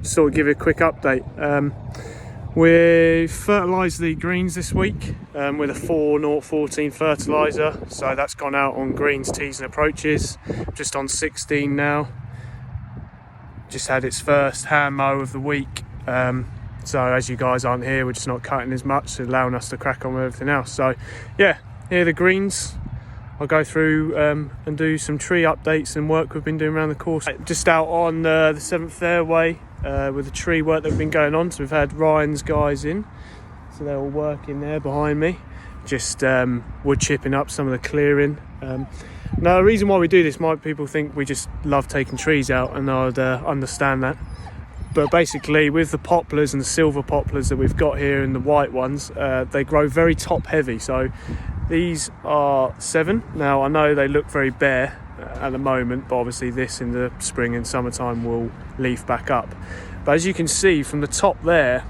just sort of give you a quick update. We fertilised the greens this week with a 4-0-14 fertiliser, so that's gone out on greens, tees and approaches. Just on 16 now. Just had its first hand mow of the week, so as you guys aren't here, we're just not cutting as much, allowing us to crack on with everything else. So yeah, here are the greens. I'll go through and do some tree updates and work we've been doing around the course. Just out on the 7th fairway with the tree work that's been going on. So we've had Ryan's guys in, so they're all working there behind me, just wood chipping up some of the clearing. Now the reason why we do this, might people think we just love taking trees out, and I'd understand that. But basically with the poplars and the silver poplars that we've got here and the white ones, they grow very top heavy. So these are 7. Now I know they look very bare at the moment, but obviously this in the spring and summertime will leaf back up. But as you can see from the top there,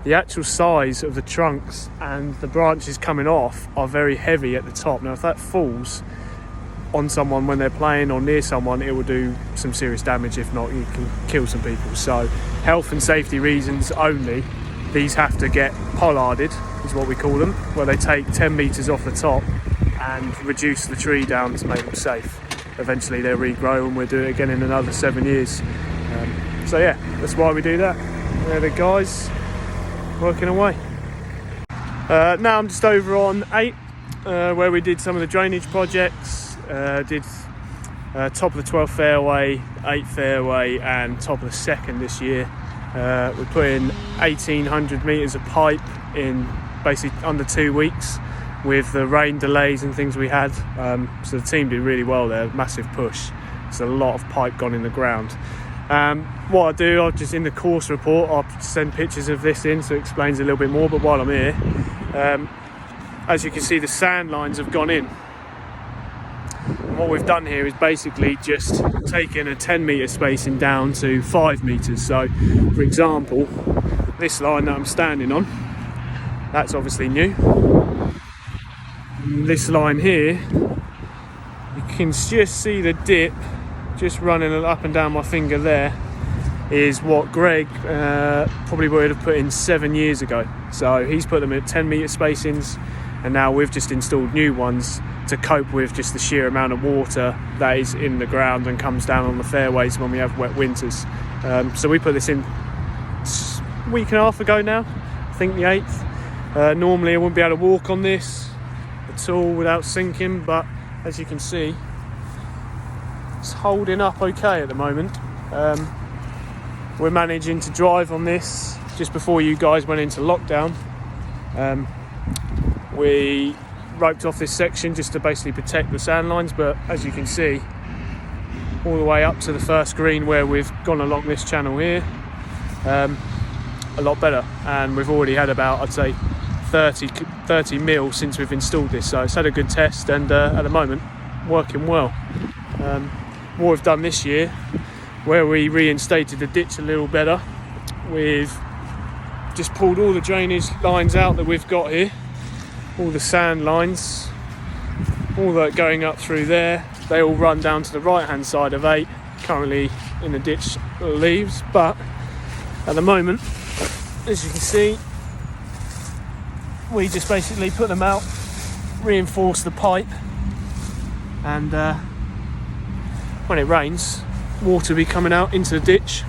the actual size of the trunks and the branches coming off are very heavy at the top. Now if that falls on someone when they're playing or near someone, it will do some serious damage. If not, you can kill some people. So health and safety reasons only, these have to get pollarded, is what we call them, where they take 10 metres off the top and reduce the tree down to make them safe. Eventually they'll regrow and we'll do it again in another 7 years. So yeah, that's why we do that. There the guys working away. Now I'm just over on 8, where we did some of the drainage projects. Did top of the 12th fairway, 8th fairway and top of the 2nd this year. We put in 1,800 metres of pipe in basically under 2 weeks with the rain delays and things we had. So the team did really well there, massive push. There's a lot of pipe gone in the ground. What I do, I'll just in the course report, I'll send pictures of this in so it explains a little bit more. But while I'm here, as you can see, the sand lines have gone in. And what we've done here is basically just taken a 10 metre spacing down to 5 metres. So for example, this line that I'm standing on, that's obviously new. This line here, you can just see the dip just running up and down my finger there, is what Greg probably would have put in 7 years ago. So he's put them at 10 metre spacings, and now we've just installed new ones to cope with just the sheer amount of water that is in the ground and comes down on the fairways when we have wet winters. So we put this in a week and a half ago now, I think the 8th. Normally I wouldn't be able to walk on this at all without sinking, but as you can see, it's holding up okay at the moment. We're managing to drive on this. Just before you guys went into lockdown, we roped off this section just to basically protect the sand lines, but as you can see, all the way up to the first green where we've gone along this channel here, a lot better. And we've already had about, I'd say, 30 mil since we've installed this, so it's had a good test, and at the moment working well. What we've done this year, where we reinstated the ditch a little better, we've just pulled all the drainage lines out that we've got here, all the sand lines, all that going up through there. They all run down to the right hand side of 8, currently in the ditch leaves, but at the moment, as you can see, we just basically put them out, reinforce the pipe, and when it rains, water will be coming out into the ditch,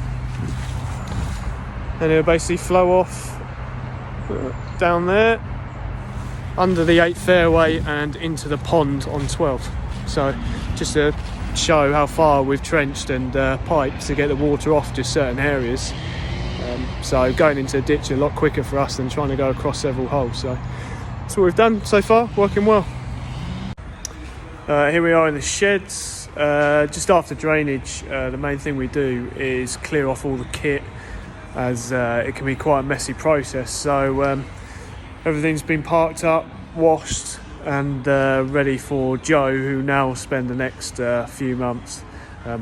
and it'll basically flow off down there under the 8th fairway and into the pond on 12th. So just to show how far we've trenched and piped to get the water off just certain areas. So going into the ditch a lot quicker for us than trying to go across several holes. So that's what we've done so far, working well. Here we are in the sheds. Just after drainage, the main thing we do is clear off all the kit, as it can be quite a messy process. So everything's been parked up, washed, and ready for Joe, who now will spend the next few months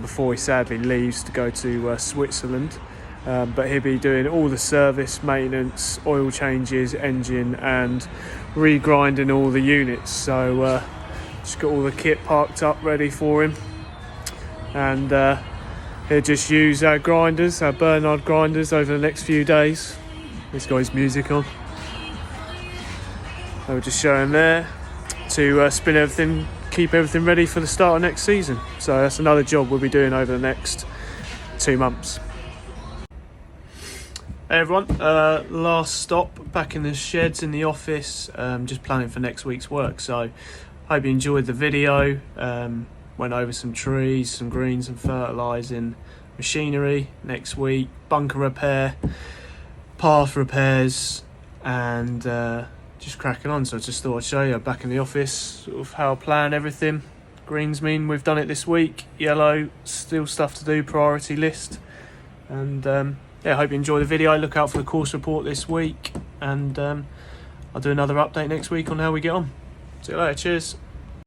before he sadly leaves to go to Switzerland. But he'll be doing all the service, maintenance, oil changes, engine, and regrinding all the units. So just got all the kit parked up ready for him, and He'll just use our grinders, our Bernard grinders, over the next few days. He's got his music on. I'll just show him there to spin everything, keep everything ready for the start of next season. So that's another job we'll be doing over the next 2 months. Hey everyone, last stop back in the sheds in the office, just planning for next week's work. So hope you enjoyed the video. Went over some trees, some greens and fertilising, machinery next week, bunker repair, path repairs, and just cracking on. So I just thought I'd show you back in the office sort of how I plan everything. Greens mean we've done it this week. Yellow, still stuff to do, priority list. And yeah, I hope you enjoy the video. Look out for the course report this week, and I'll do another update next week on how we get on. See you later, cheers.